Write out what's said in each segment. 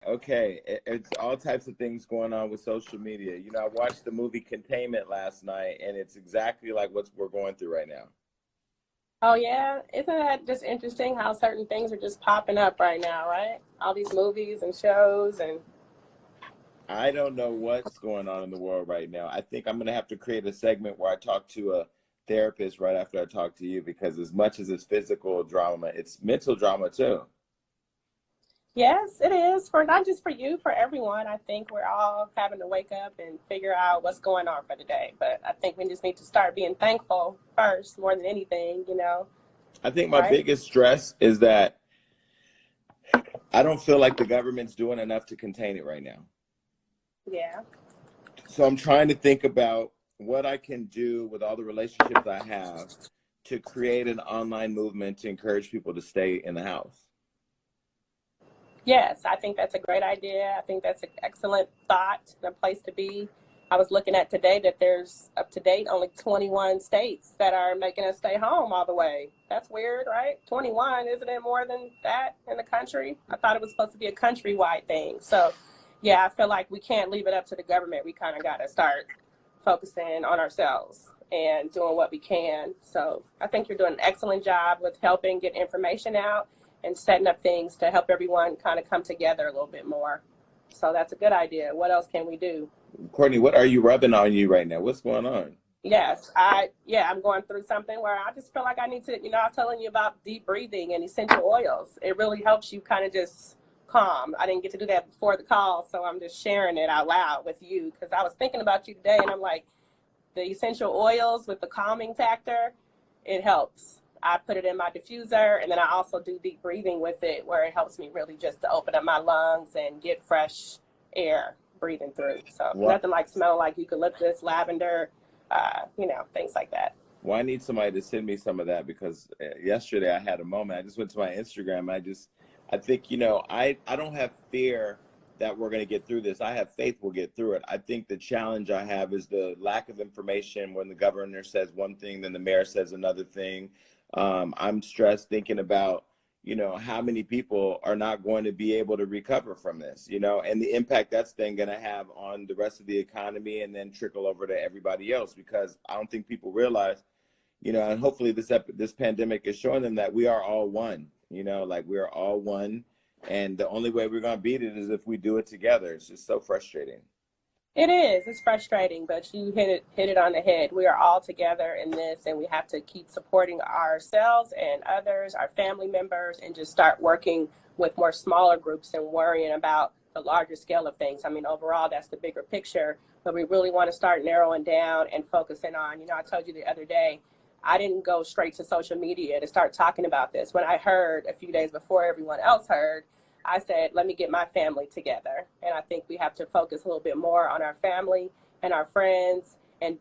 Okay, it's all types of things going on with social media. You know, I watched the movie Containment last night, and it's exactly like what we're going through right now. Oh yeah, isn't that just interesting how certain things are just popping up right now, right? All these movies and shows and I don't know what's going on in the world right now. I think I'm going to have to create a segment where I talk to a therapist right after I talk to you, because as much as it's physical drama, it's mental drama too. yes, it is for not just for you, for everyone. I think we're all having to wake up and figure out what's going on for the day. But I think we just need to start being thankful first, more than anything, I think my right? biggest stress is that I don't feel like the government's doing enough to contain it right now. Yeah. So I'm trying to think about what I can do with all the relationships I have to create an online movement to encourage people to stay in the house. Yes, I think that's a great idea. I think that's an excellent thought and a place to be. I was looking at today that there's up to date only 21 states that are making us stay home all the way. That's weird, right? 21, isn't it more than that in the country? I thought it was supposed to be a countrywide thing. So, yeah, I feel like we can't leave it up to the government. We kind of got to start focusing on ourselves and doing what we can. So I think you're doing an excellent job with helping get information out and setting up things to help everyone kind of come together a little bit more. So that's a good idea. What else can we do? Courtney, what are you rubbing on you right now? What's going on? Yes, I'm going through something where I just feel like I need to, I was telling you about deep breathing and essential oils. It really helps you kind of just calm. I didn't get to do that before the call, so I'm just sharing it out loud with you because I was thinking about you today and I'm like, the essential oils with the calming factor, it helps. I put it in my diffuser, and then I also do deep breathing with it where it helps me really just to open up my lungs and get fresh air breathing through. So What? nothing like smelling like eucalyptus, lavender, things like that. Well, I need somebody to send me some of that, because yesterday I had a moment. I just went to my Instagram. I think, I don't have fear that we're going to get through this. I have faith we'll get through it. I think the challenge I have is the lack of information. When the governor says one thing, then the mayor says another thing. I'm stressed thinking about, how many people are not going to be able to recover from this, and the impact that's then going to have on the rest of the economy and then trickle over to everybody else, because I don't think people realize, and hopefully this pandemic is showing them that we are all one, like we are all one. And the only way we're going to beat it is if we do it together. It's just so frustrating. It is. It's frustrating, but you hit it on the head. We are all together in this, and we have to keep supporting ourselves and others, our family members, and just start working with more smaller groups and worrying about the larger scale of things. I mean, overall, that's the bigger picture, but we really want to start narrowing down and focusing on, I told you the other day, I didn't go straight to social media to start talking about this. When I heard a few days before everyone else heard, I said, let me get my family together. And I think we have to focus a little bit more on our family and our friends and,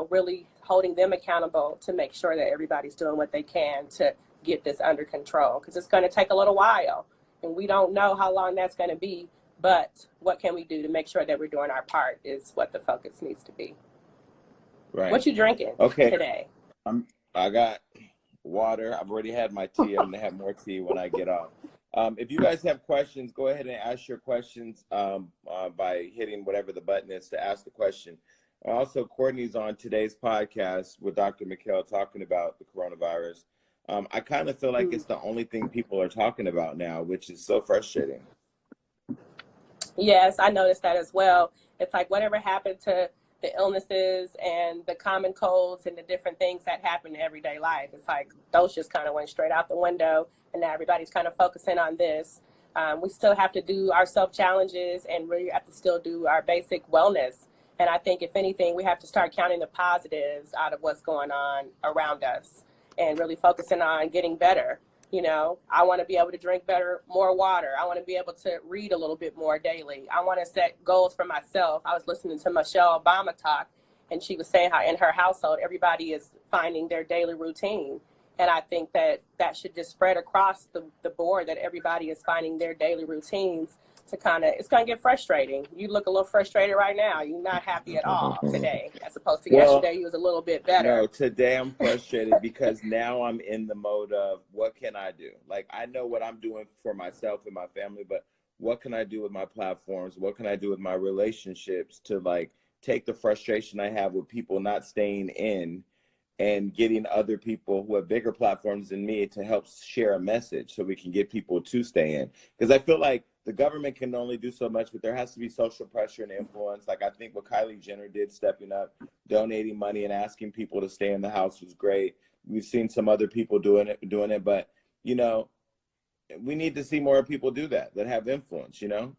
really holding them accountable to make sure that everybody's doing what they can to get this under control, because it's going to take a little while and we don't know how long that's going to be. But what can we do to make sure that we're doing our part is what the focus needs to be. Right. What you drinking today? I got water. I've already had my tea. I'm going to have more tea when I get off. If you guys have questions, go ahead and ask your questions by hitting whatever the button is to ask the question. Also, Courtney's on today's podcast with Dr. McHale talking about the coronavirus. I kind of feel like it's the only thing people are talking about now, which is so frustrating. Yes, I noticed that as well. It's like whatever happened to the illnesses and the common colds and the different things that happen in everyday life. It's like those just kind of went straight out the window, and now everybody's kind of focusing on this. We still have to do our self-challenges and really have to still do our basic wellness. And I think, if anything, we have to start counting the positives out of what's going on around us and really focusing on getting better. I want to be able to drink more water. I want to be able to read a little bit more daily. I want to set goals for myself. I was listening to Michelle Obama talk, and she was saying how in her household, everybody is finding their daily routine. And I think that should just spread across the board, that everybody is finding their daily routines to it's going to get frustrating. You look a little frustrated right now. You're not happy at all today, as opposed to yesterday, you was a little bit better. No, today I'm frustrated because now I'm in the mode of what can I do? Like, I know what I'm doing for myself and my family, but what can I do with my platforms? What can I do with my relationships to like take the frustration I have with people not staying in and getting other people who have bigger platforms than me to help share a message so we can get people to stay in. Because I feel like the government can only do so much, but there has to be social pressure and influence. Like I think what Kylie Jenner did, stepping up, donating money and asking people to stay in the house was great. We've seen some other people doing it, but you know, we need to see more people do that have influence, you know?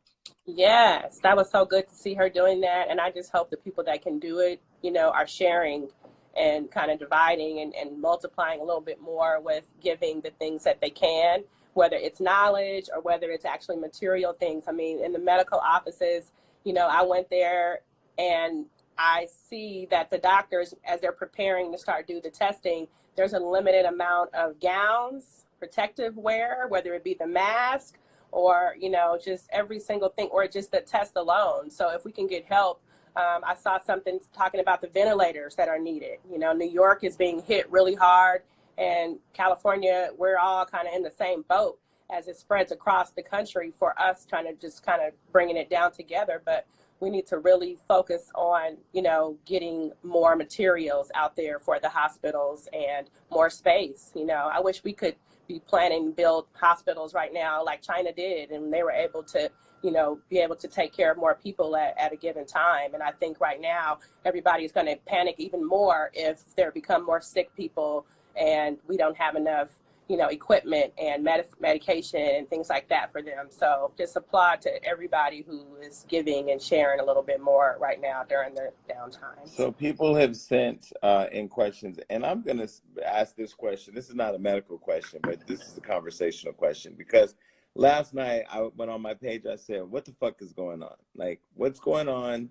Yes, that was so good to see her doing that. And I just hope the people that can do it, you know, are sharing and kind of dividing and multiplying a little bit more with giving the things that they can, whether it's knowledge or whether it's actually material things. I mean, in the medical offices, you know, I went there and I see that the doctors, as they're preparing to start do the testing, there's a limited amount of gowns, protective wear, whether it be the mask or, you know, just every single thing, or just the test alone. So if we can get help, I saw something talking about the ventilators that are needed. You know, New York is being hit really hard, and California, we're all kind of in the same boat as it spreads across the country, for us trying to just kind of bringing it down together. But we need to really focus on, you know, getting more materials out there for the hospitals and more space. You know, I wish we could be planning to build hospitals right now like China did, and they were able to, you know, be able to take care of more people at a given time. And I think right now everybody's going to panic even more if there become more sick people and we don't have enough, you know, equipment and medication and things like that for them. So just applaud to everybody who is giving and sharing a little bit more right now during their downtime. So people have sent in questions, and I'm going to ask this question. This is not a medical question, but this is a conversational question, because last night I went on my page. I said, what the fuck is going on? Like, what's going on?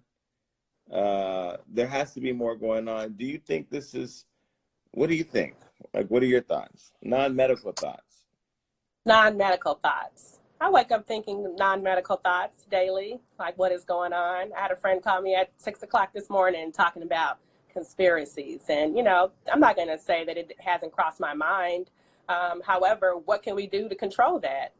There has to be more going on. Do you think this is, what do you think? Like, what are your thoughts? Non-medical thoughts. Non-medical thoughts. I wake up thinking non-medical thoughts daily, like what is going on. I had a friend call me at 6 o'clock this morning talking about conspiracies. And, you know, I'm not going to say that it hasn't crossed my mind. However, what can we do to control that?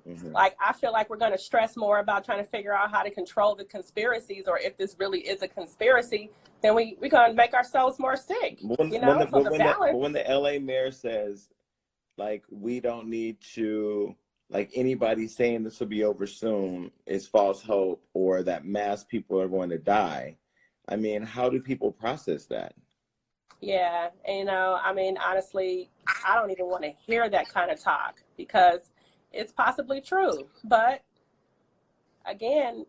Mm-hmm. Like, I feel like we're going to stress more about trying to figure out how to control the conspiracies, or if this really is a conspiracy, then we're going to make ourselves more sick. When the LA mayor says, like, we don't need to, like, anybody saying this will be over soon is false hope, or that mass people are going to die. I mean, how do people process that? Yeah, and, you know, I mean, honestly, I don't even want to hear that kind of talk, because it's possibly true. But again,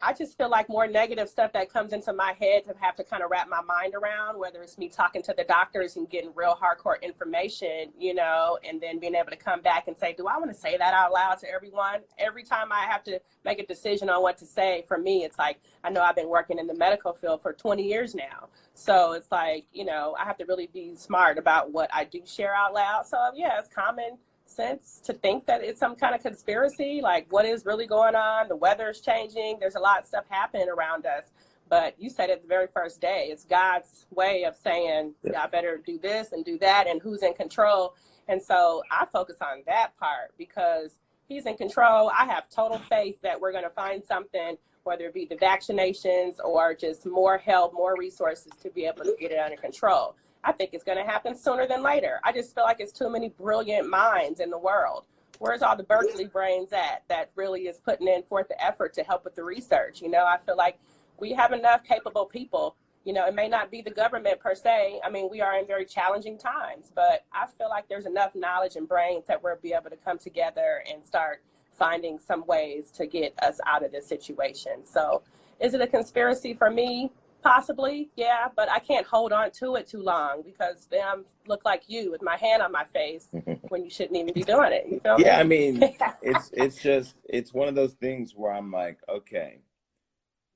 I just feel like more negative stuff that comes into my head to have to kind of wrap my mind around, whether it's me talking to the doctors and getting real hardcore information, you know, and then being able to come back and say, do I want to say that out loud to everyone? Every time I have to make a decision on what to say, for me, it's like, I know I've been working in the medical field for 20 years now. So it's like, you know, I have to really be smart about what I do share out loud. So yeah, it's common sense to think that it's some kind of conspiracy, like what is really going on. The weather's changing, there's a lot of stuff happening around us, but you said it the very first day, it's God's way of saying, I better do this and do that, and who's in control. And so I focus on that part, because he's in control. I have total faith that we're going to find something, whether it be the vaccinations or just more help, more resources to be able to get it under control. I think it's going to happen sooner than later. I just feel like it's too many brilliant minds in the world. Where's all the Berkeley brains at that really is putting in forth the effort to help with the research? You know, I feel like we have enough capable people. You know, it may not be the government per se. I mean, we are in very challenging times, but I feel like there's enough knowledge and brains that we'll be able to come together and start finding some ways to get us out of this situation. So is it a conspiracy for me? Possibly, yeah, but I can't hold on to it too long, because then I look like you with my hand on my face when you shouldn't even be doing it. You feel me? Yeah, I mean, it's one of those things where I'm like, okay,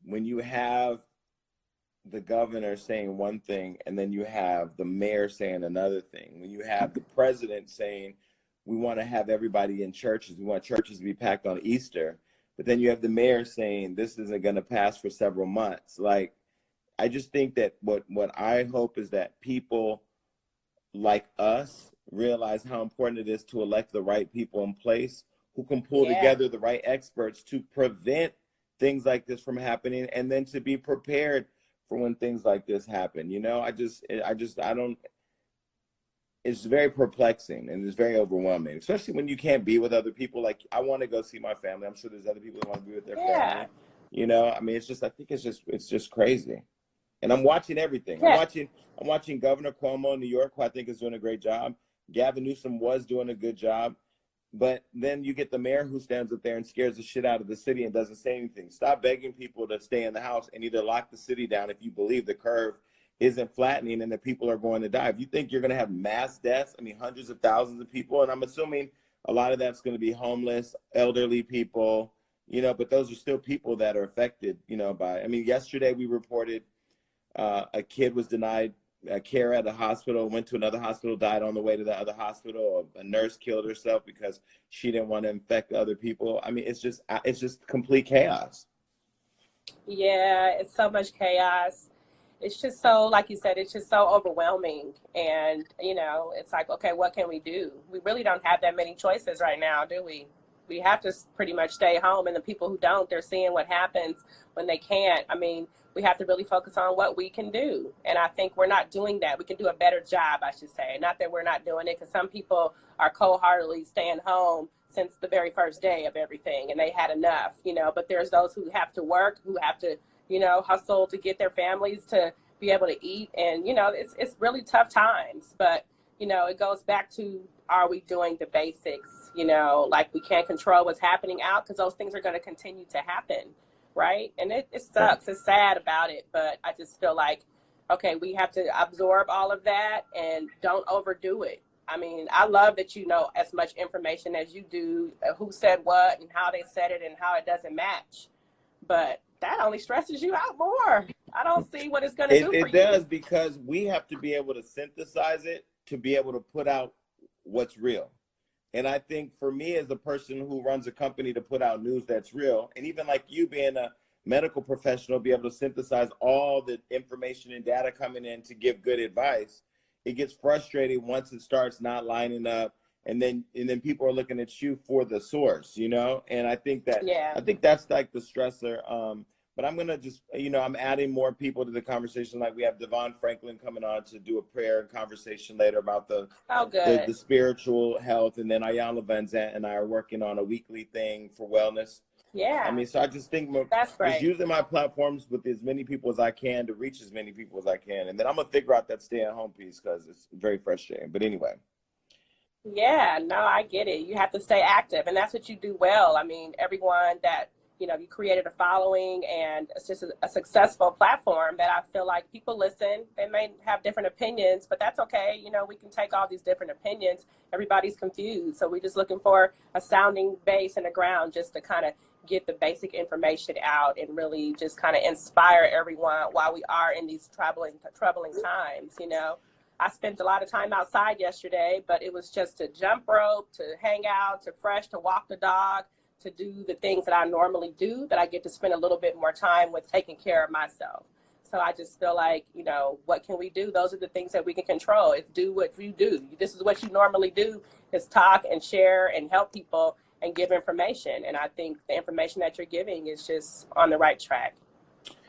when you have the governor saying one thing and then you have the mayor saying another thing, when you have the president saying we want to have everybody in churches, we want churches to be packed on Easter, but then you have the mayor saying this isn't going to pass for several months, like, I just think that what I hope is that people like us realize how important it is to elect the right people in place who can pull Yeah. together the right experts to prevent things like this from happening, and then to be prepared for when things like this happen. You know, I don't, it's very perplexing and it's very overwhelming, especially when you can't be with other people. Like, I want to go see my family. I'm sure there's other people that want to be with their Yeah. family. You know, I mean, it's just, I think it's just crazy. And I'm watching everything. Yeah. I'm watching Governor Cuomo in New York, who I think is doing a great job. Gavin Newsom was doing a good job. But then you get the mayor who stands up there and scares the shit out of the city and doesn't say anything. Stop begging people to stay in the house and either lock the city down if you believe the curve isn't flattening and that people are going to die. If you think you're going to have mass deaths, I mean, hundreds of thousands of people, and I'm assuming a lot of that's going to be homeless, elderly people, you know, but those are still people that are affected, you know, by, I mean, yesterday we reported a kid was denied care at a hospital, went to another hospital, died on the way to the other hospital. A nurse killed herself because she didn't want to infect other people. I mean, it's just complete chaos. Yeah, it's so much chaos. It's just so, like you said, it's just so overwhelming. And, you know, it's like, okay, what can we do? We really don't have that many choices right now, do we? We have to pretty much stay home. And the people who don't, they're seeing what happens when they can't. I mean, we have to really focus on what we can do. And I think we're not doing that. We can do a better job, I should say. Not that we're not doing it, because some people are cold-heartedly staying home since the very first day of everything, and they had enough, you know. But there's those who have to work, who have to, you know, hustle to get their families to be able to eat. And, you know, it's really tough times. But, you know, it goes back to, are we doing the basics? You know, like, we can't control what's happening out, because those things are going to continue to happen, right? And it sucks. It's sad about it. But I just feel like, okay, we have to absorb all of that and don't overdo it. I mean, I love that you know as much information as you do, who said what and how they said it and how it doesn't match. But that only stresses you out more. I don't see what it's going to do for It you. does, because we have to be able to synthesize it to be able to put out what's real. And I think for me, as a person who runs a company, to put out news that's real, and even like you being a medical professional, be able to synthesize all the information and data coming in to give good advice, it gets frustrating once it starts not lining up, and then people are looking at you for the source, you know. And I think Yeah. that's like the stressor. But I'm gonna just, you know, I'm adding more people to the conversation. Like, we have Devon Franklin coming on to do a prayer and conversation later about the spiritual health, and then Ayala Van Zant and I are working on a weekly thing for wellness. Yeah. I mean, so I just think that's great. Just using my platforms with as many people as I can to reach as many people as I can, and then I'm gonna figure out that stay-at-home piece, because it's very frustrating. But anyway. Yeah, no, I get it. You have to stay active, and that's what you do well. I mean, everyone that, you know, you created a following, and it's just a successful platform that I feel like people listen. They may have different opinions, but that's okay. You know, we can take all these different opinions. Everybody's confused. So we're just looking for a sounding base and a ground just to kind of get the basic information out and really just kind of inspire everyone while we are in these troubling times, you know. I spent a lot of time outside yesterday, but it was just to jump rope, to hang out, to fresh, to walk the dog, to do the things that I normally do, that I get to spend a little bit more time with taking care of myself. So I just feel like, you know, what can we do? Those are the things that we can control. Is do what you do. This is what you normally do, is talk and share and help people and give information. And I think the information that you're giving is just on the right track.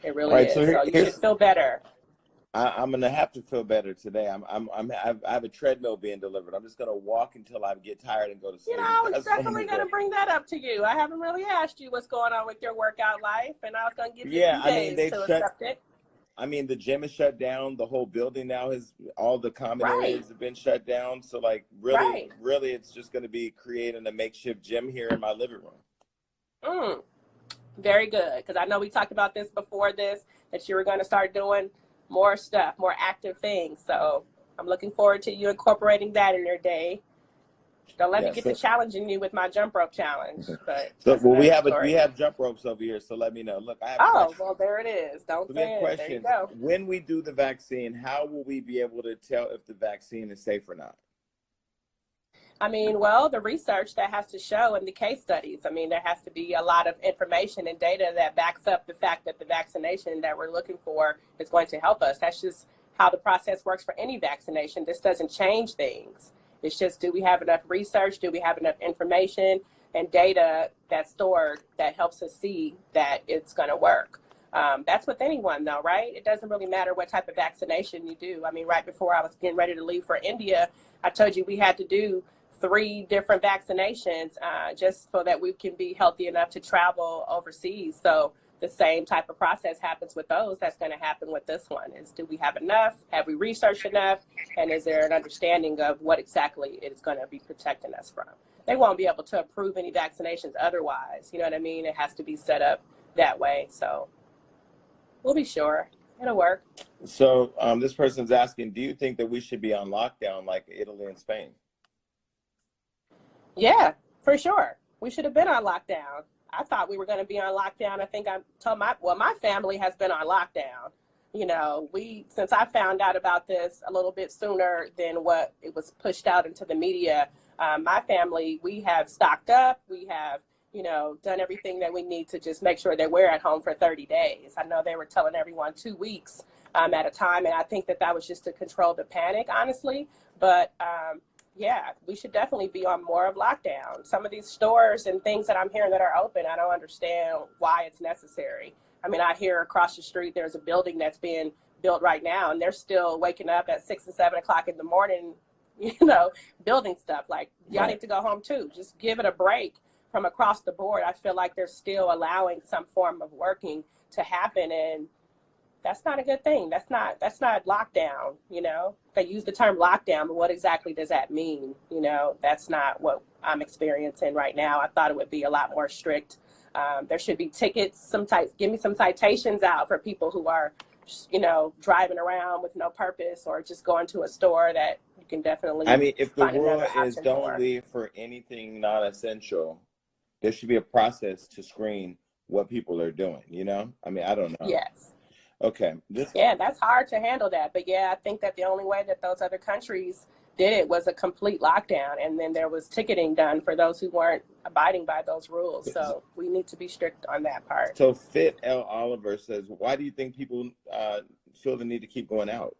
It really is. So you should feel better. I'm gonna have to feel better today. I have a treadmill being delivered. I'm just gonna walk until I get tired and go to sleep. You know, I was definitely gonna bring that up to you. I haven't really asked you what's going on with your workout life, and I was gonna give you a few days to accept it. I mean, the gym is shut down. The whole building now all the common areas have been shut down. So, like, really, it's just gonna be creating a makeshift gym here in my living room. Very good, because I know we talked about this before this, that you were going to start doing more stuff, more active things. So I'm looking forward to you incorporating that in your day. Don't let me get to challenging you with my jump rope challenge. But we have jump ropes over here, so let me know. Look, I have well, there it is. Don't say it. There you go. When we do the vaccine, how will we be able to tell if the vaccine is safe or not? I mean, well, the research that has to show, and the case studies. I mean, there has to be a lot of information and data that backs up the fact that the vaccination that we're looking for is going to help us. That's just how the process works for any vaccination. This doesn't change things. It's just, do we have enough research? Do we have enough information? and data that's stored that helps us see that it's going to work. That's with anyone though, right? It doesn't really matter what type of vaccination you do. I mean, right before I was getting ready to leave for India, I told you we had to do 3 different vaccinations just so that we can be healthy enough to travel overseas. So the same type of process happens with those. That's going to happen with this one is, do we have enough? Have we researched enough? And is there an understanding of what exactly it is going to be protecting us from? They won't be able to approve any vaccinations otherwise. You know what I mean? It has to be set up that way. So we'll be sure it'll work. So this person's asking, do you think that we should be on lockdown like Italy and Spain? Yeah, for sure. We should have been on lockdown. I thought we were going to be on lockdown. I think I told my family has been on lockdown. You know, since I found out about this a little bit sooner than what it was pushed out into the media, my family, we have stocked up. We have, you know, done everything that we need to just make sure that we're at home for 30 days. I know they were telling everyone 2 weeks at a time. And I think that was just to control the panic, honestly. But yeah, we should definitely be on more of lockdown. Some of these stores and things that I'm hearing that are open, I don't understand why it's necessary. I mean, I hear across the street there's a building that's being built right now, and they're still waking up at 6 and 7 o'clock in the morning, you know, building stuff. Like, y'all need to go home too. Just give it a break from across the board. I feel like they're still allowing some form of working to happen, and that's not a good thing. That's not lockdown, you know. They use the term lockdown, but what exactly does that mean? You know, that's not what I'm experiencing right now. I thought it would be a lot more strict. There should be tickets, give me some citations out for people who are, you know, driving around with no purpose or just going to a store that you can definitely. I mean, if the rule is don't leave for anything non-essential, there should be a process to screen what people are doing, you know? I mean, I don't know. Yes. Okay. Yeah, that's hard to handle that. But yeah, I think that the only way that those other countries did it was a complete lockdown. And then there was ticketing done for those who weren't abiding by those rules. So we need to be strict on that part. So Fit L. Oliver says, why do you think people feel the need to keep going out?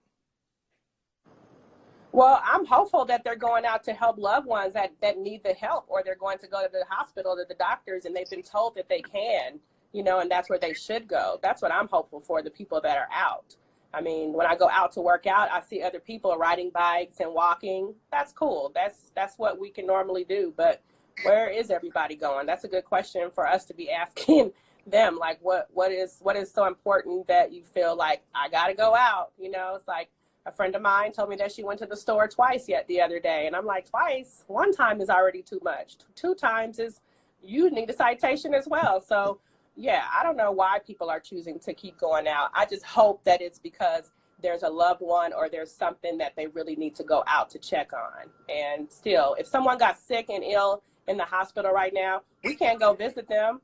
Well, I'm hopeful that they're going out to help loved ones that need the help, or they're going to go to the hospital, to the doctors, and they've been told that they can. You know, and that's where they should go. That's what I'm hopeful for, the people that are out. I mean, when I go out to work out, I see other people riding bikes and walking. That's cool. That's what we can normally do. But where is everybody going? That's a good question for us to be asking them. Like, what is so important that you feel like I got to go out? You know, it's like a friend of mine told me that she went to the store twice yet the other day. And I'm like, twice? 1 time is already too much. 2 times is, you need a citation as well. So yeah, I don't know why people are choosing to keep going out. I just hope that it's because there's a loved one or there's something that they really need to go out to check on. And still, if someone got sick and ill in the hospital right now, we can't go visit them.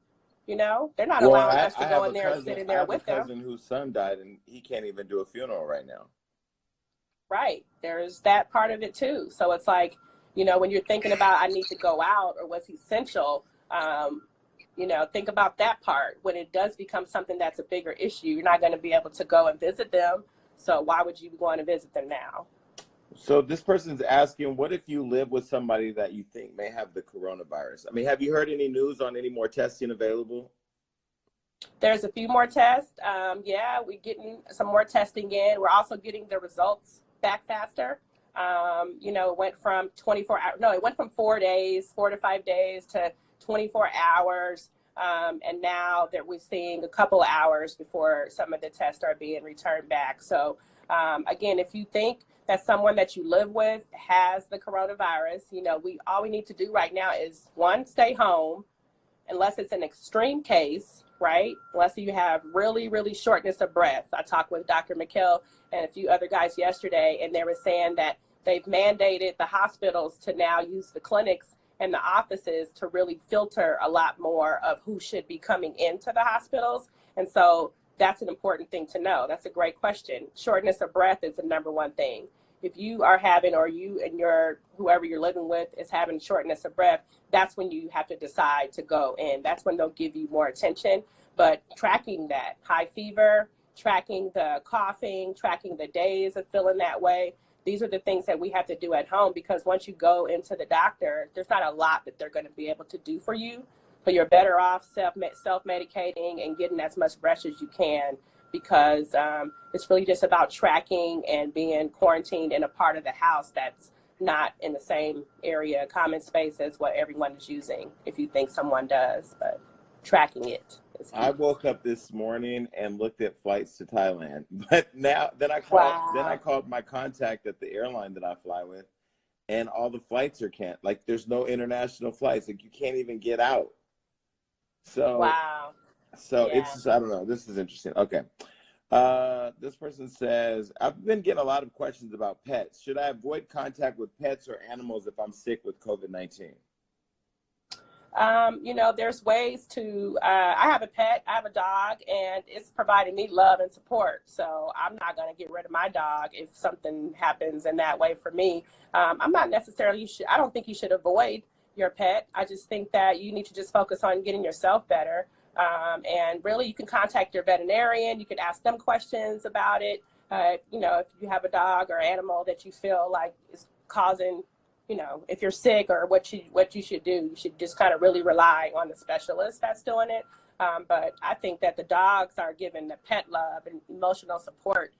You know, they're not allowing us to go in there and sit in there with them. I have a cousin whose son died, and he can't even do a funeral right now. Right. There's that part of it too. So it's like, you know, when you're thinking about I need to go out or what's essential, you know, think about that part. When it does become something that's a bigger issue, you're not going to be able to go and visit them. So why would you want to visit them now? So this person's asking, what if you live with somebody that you think may have the coronavirus? I mean, have you heard any news on any more testing available? There's a few more tests. Yeah, we're getting some more testing in. We're also getting the results back faster. You know, it went from 4 days, 4 to 5 days to 24 hours. And now that we're seeing a couple of hours before some of the tests are being returned back. So again, if you think that someone that you live with has the coronavirus, you know, all we need to do right now is 1, stay home, unless it's an extreme case, right? Unless you have really, really shortness of breath. I talked with Dr. McKell and a few other guys yesterday, and they were saying that they've mandated the hospitals to now use the clinics and the offices to really filter a lot more of who should be coming into the hospitals. And so that's an important thing to know. That's a great question. Shortness of breath is the #1 thing. If you are having, or you and whoever you're living with is having shortness of breath, that's when you have to decide to go in. That's when they'll give you more attention. But tracking that high fever, tracking the coughing, tracking the days of feeling that way, these are the things that we have to do at home, because once you go into the doctor, there's not a lot that they're going to be able to do for you, but you're better off self-medicating and getting as much rest as you can, because it's really just about tracking and being quarantined in a part of the house that's not in the same area, common space as what everyone is using, if you think someone does, but tracking it is key. I woke up this morning and looked at flights to Thailand, but then I Wow. called my contact at the airline that I fly with, and all the flights are canceled. Like, there's no international flights. Like, you can't even get out. So Wow. it's Yeah. just, I don't know. This is interesting. Okay. This person says, I've been getting a lot of questions about pets. Should I avoid contact with pets or animals if I'm sick with COVID-19? There's ways to, I have a pet, I have a dog, and it's providing me love and support. So I'm not going to get rid of my dog if something happens in that way for me. I'm not necessarily, I don't think you should avoid your pet. I just think that you need to just focus on getting yourself better. And really, you can contact your veterinarian. You can ask them questions about it. If you have a dog or animal that you feel like is causing, if you're sick, or what you should do, you should just kind of really rely on the specialist that's doing it. But I think that the dogs are giving the pet love and emotional support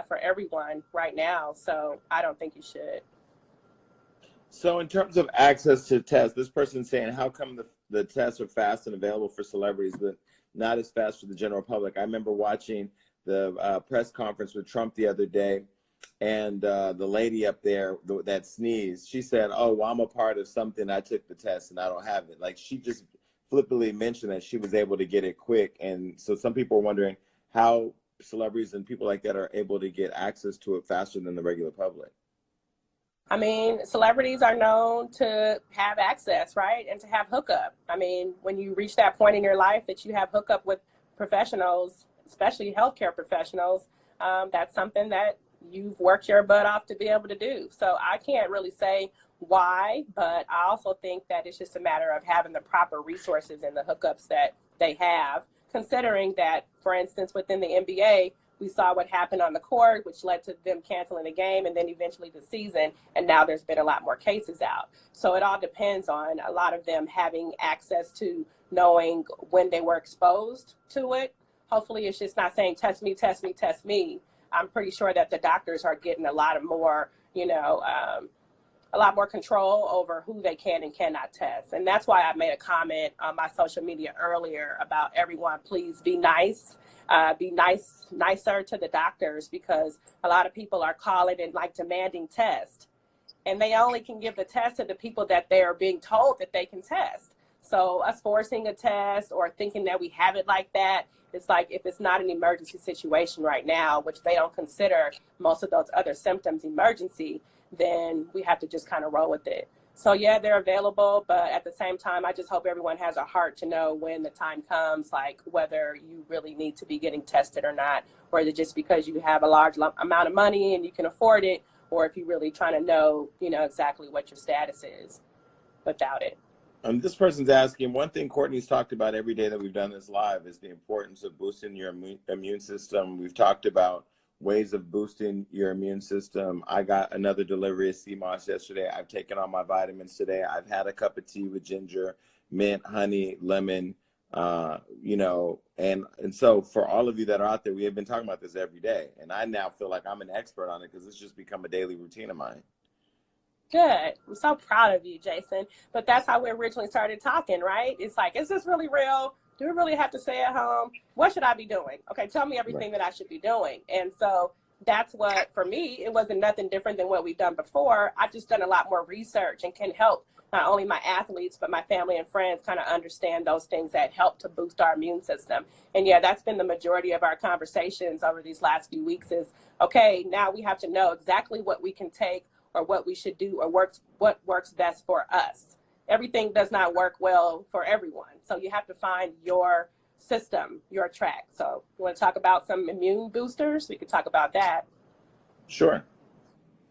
for everyone right now. So I don't think you should. So in terms of access to tests, this person's saying, how come the tests are fast and available for celebrities, but not as fast for the general public? I remember watching the press conference with Trump the other day, and the lady up there that sneezed, she said, oh, well, I'm a part of something. I took the test and I don't have it. Like, she just flippantly mentioned that she was able to get it quick. And so some people are wondering how celebrities and people like that are able to get access to it faster than the regular public. I mean, celebrities are known to have access, right? And to have hookup. I mean, when you reach that point in your life that you have hookup with professionals, especially healthcare professionals, that's something that you've worked your butt off to be able to do. So I can't really say why, but I also think that it's just a matter of having the proper resources and the hookups that they have, considering that, for instance, within the NBA, we saw what happened on the court, which led to them canceling the game and then eventually the season. And now there's been a lot more cases out. So it all depends on a lot of them having access to knowing when they were exposed to it. Hopefully it's just not saying, test me, test me, test me. I'm pretty sure that the doctors are getting a lot more control over who they can and cannot test. And that's why I made a comment on my social media earlier about everyone, please be nice. Be nicer to the doctors, because a lot of people are calling and like demanding tests, and they only can give the test to the people that they are being told that they can test. So us forcing a test or thinking that we have it like that, it's like, if it's not an emergency situation right now, which they don't consider most of those other symptoms emergency, then we have to just kind of roll with it. So yeah, they're available, but at the same time, I just hope everyone has a heart to know when the time comes, like whether you really need to be getting tested or not, or is it just because you have a large amount of money and you can afford it, or if you're really trying to know, exactly what your status is without it. This person's asking, one thing Courtney's talked about every day that we've done this live is the importance of boosting your immune system. We've talked about ways of boosting your immune system. I got another delivery of sea moss yesterday. I've taken all my vitamins today. I've had a cup of tea with ginger, mint, honey, lemon, and so for all of you that are out there, we have been talking about this every day. And I now feel like I'm an expert on it because it's just become a daily routine of mine. Good. I'm so proud of you, Jason. But that's how we originally started talking, right? It's like, is this really real? Do we really have to stay at home? What should I be doing? Okay, tell me everything that I should be doing. And so that's what, for me, it wasn't nothing different than what we've done before. I've just done a lot more research and can help not only my athletes, but my family and friends kind of understand those things that help to boost our immune system. And yeah, that's been the majority of our conversations over these last few weeks is, okay, now we have to know exactly what we can take or what we should do or what works best for us. Everything does not work well for everyone. So you have to find your system, your track. So you want to talk about some immune boosters? We could talk about that. Sure.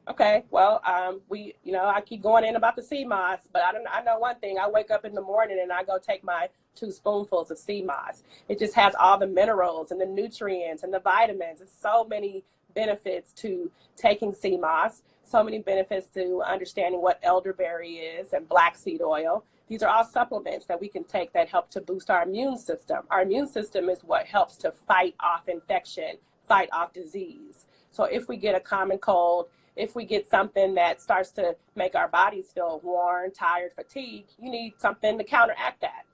Okay, well, I keep going in about the sea moss, but I know one thing. I wake up in the morning and I go take my 2 spoonfuls of sea moss. It just has all the minerals and the nutrients and the vitamins. It's so many benefits to taking sea moss, so many benefits to understanding what elderberry is and black seed oil. These are all supplements that we can take that help to boost our immune system. Our immune system is what helps to fight off infection, fight off disease. So if we get a common cold, if we get something that starts to make our bodies feel worn, tired, fatigued, you need something to counteract that.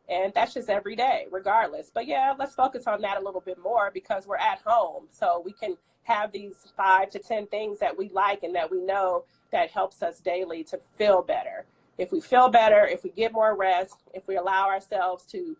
And that's just every day, regardless. But yeah, let's focus on that a little bit more because we're at home. So we can have these 5 to 10 things that we like and that we know that helps us daily to feel better. If we feel better, if we get more rest, if we allow ourselves to,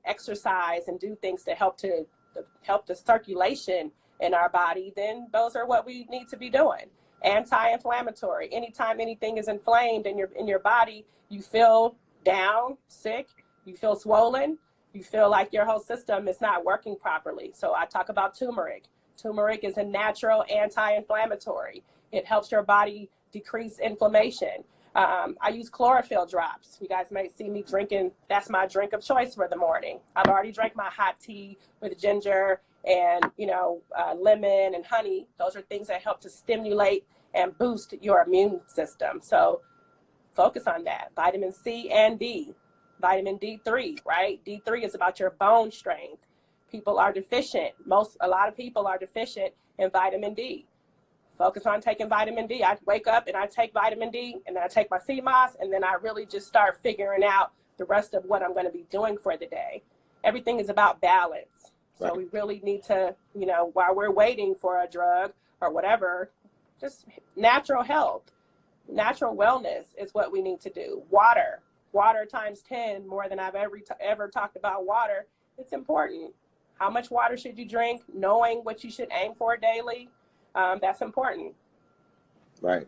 exercise and do things to help the circulation in our body, then those are what we need to be doing. Anti-inflammatory. Anytime anything is inflamed in your body, you feel down, sick, you feel swollen, you feel like your whole system is not working properly. So I talk about turmeric. Turmeric is a natural anti-inflammatory. It helps your body decrease inflammation. I use chlorophyll drops. You guys may see me drinking. That's my drink of choice for the morning. I've already drank my hot tea with ginger and, lemon and honey. Those are things that help to stimulate and boost your immune system. So focus on that. Vitamin C and D. Vitamin D3, right? D3 is about your bone strength. People are deficient. A lot of people are deficient in vitamin D. Focus on taking vitamin D. I wake up and I take vitamin D, and then I take my sea moss, and then I really just start figuring out the rest of what I'm going to be doing for the day. Everything is about balance. So Right. we really need to, while we're waiting for a drug or whatever, just natural health, natural wellness is what we need to do. Water times 10 more than I've ever talked about water. It's important. How much water should you drink? Knowing what you should aim for daily. That's important. Right.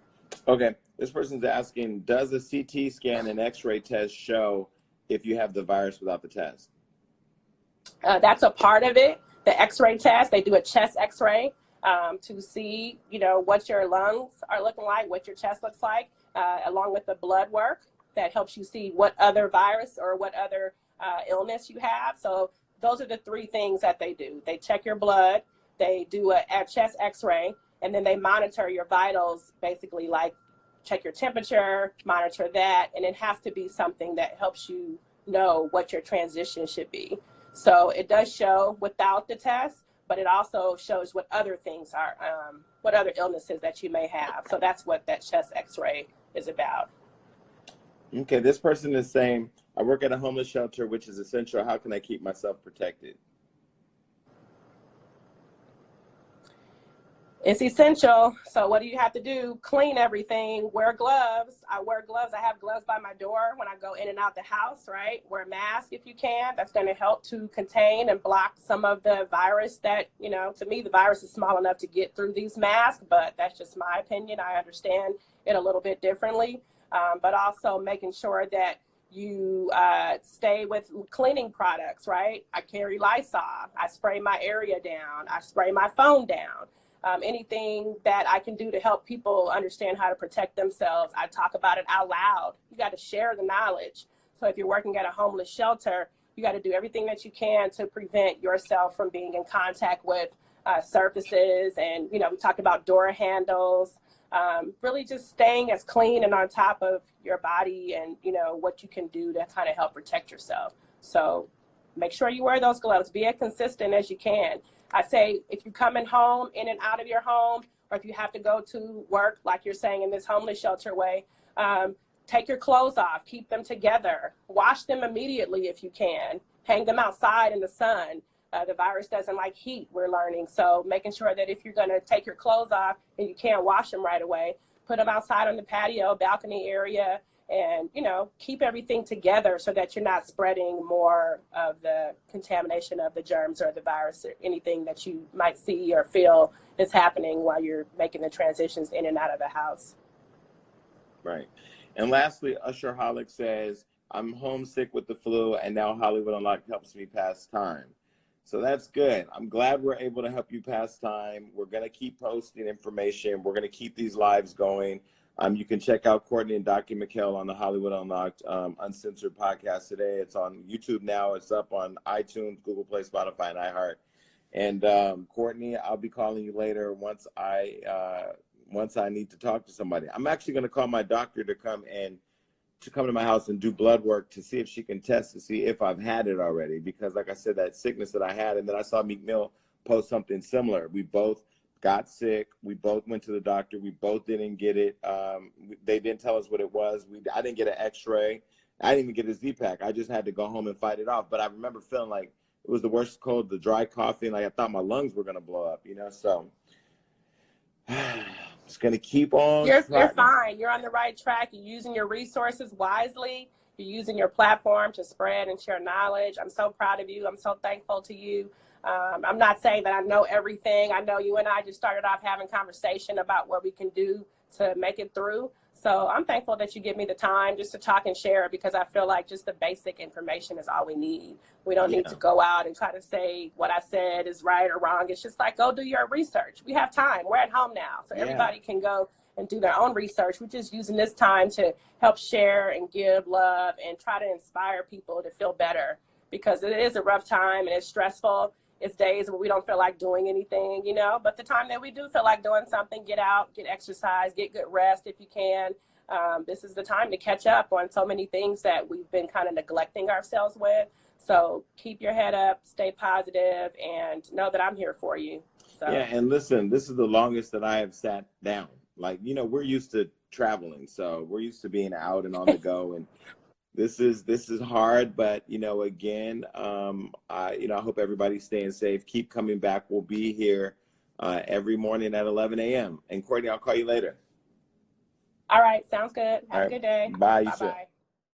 Okay. This person's asking, does a CT scan and x-ray test show if you have the virus without the test? That's a part of it. The x-ray test, they do a chest x-ray to see, what your lungs are looking like, what your chest looks like, along with the blood work that helps you see what other virus or what other illness you have. So those are the 3 things that they do. They check your blood, they do a chest x-ray, and then they monitor your vitals, basically like check your temperature, monitor that, and it has to be something that helps you know what your transition should be. So it does show without the test, but it also shows what other things are, what other illnesses that you may have. So that's what that chest x-ray is about. Okay, this person is saying, I work at a homeless shelter, which is essential. How can I keep myself protected? It's essential. So what do you have to do? Clean everything, wear gloves. I wear gloves. I have gloves by my door when I go in and out the house, right? Wear a mask if you can. That's going to help to contain and block some of the virus that, to me, the virus is small enough to get through these masks, but that's just my opinion. I understand it a little bit differently, but also making sure that you stay with cleaning products, right? I carry Lysol. I spray my area down. I spray my phone down. Anything that I can do to help people understand how to protect themselves. I talk about it out loud. You got to share the knowledge. So if you're working at a homeless shelter, you got to do everything that you can to prevent yourself from being in contact with surfaces. And, we talked about door handles, really just staying as clean and on top of your body and, what you can do to kind of help protect yourself. So make sure you wear those gloves. Be as consistent as you can. I say if you're coming home, in and out of your home, or if you have to go to work, like you're saying in this homeless shelter way, take your clothes off, keep them together, wash them immediately if you can, hang them outside in the sun. The virus doesn't like heat, we're learning. So making sure that if you're going to take your clothes off and you can't wash them right away, put them outside on the patio, balcony area, and, keep everything together so that you're not spreading more of the contamination of the germs or the virus or anything that you might see or feel is happening while you're making the transitions in and out of the house. Right. And lastly, Usher Holic says, I'm homesick with the flu and now Hollywood Unlocked helps me pass time. So that's good. I'm glad we're able to help you pass time. We're going to keep posting information. We're going to keep these lives going. You can check out Courtney and Dr. McKell on the Hollywood Unlocked Uncensored podcast today. It's on YouTube now. It's up on iTunes, Google Play, Spotify, and iHeart. And Courtney, I'll be calling you later once I need to talk to somebody. I'm actually going to call my doctor to come to my house and do blood work to see if she can test to see if I've had it already. Because like I said, that sickness that I had, and then I saw Meek Mill post something similar. We both got sick. We both went to the doctor. We both didn't get it. They didn't tell us what it was. I didn't get an x-ray. I didn't even get a Z-Pack. I just had to go home and fight it off. But I remember feeling like it was the worst cold, the dry coughing. Like I thought my lungs were going to blow up, you know? So just going to keep on. You're fine. You're on the right track. You're using your resources wisely. You're using your platform to spread and share knowledge. I'm so proud of you. I'm so thankful to you. I'm not saying that I know everything. I know you and I just started off having conversation about what we can do to make it through. So I'm thankful that you give me the time just to talk and share, because I feel like just the basic information is all we need. We don't need to go out and try to say what I said is right or wrong. It's just like, go do your research. We have time. We're at home now. So everybody can go and do their own research. We're just using this time to help share and give love and try to inspire people to feel better, because it is a rough time and it's stressful. It's days where we don't feel like doing anything, you know, but the time that we do feel like doing something, get out, get exercise, get good rest if you can. This is the time to catch up on so many things that we've been kind of neglecting ourselves with. So keep your head up, stay positive, and know that I'm here for you. So. Yeah, and listen, this is the longest that I have sat down. Like, you know, we're used to traveling, so we're used to being out and on the go, and this is hard, but you know, again, I hope everybody's staying safe. Keep coming back. We'll be here every morning at 11 a.m. And Courtney, I'll call you later. All right, sounds good. Have a good day. Bye. Bye-bye.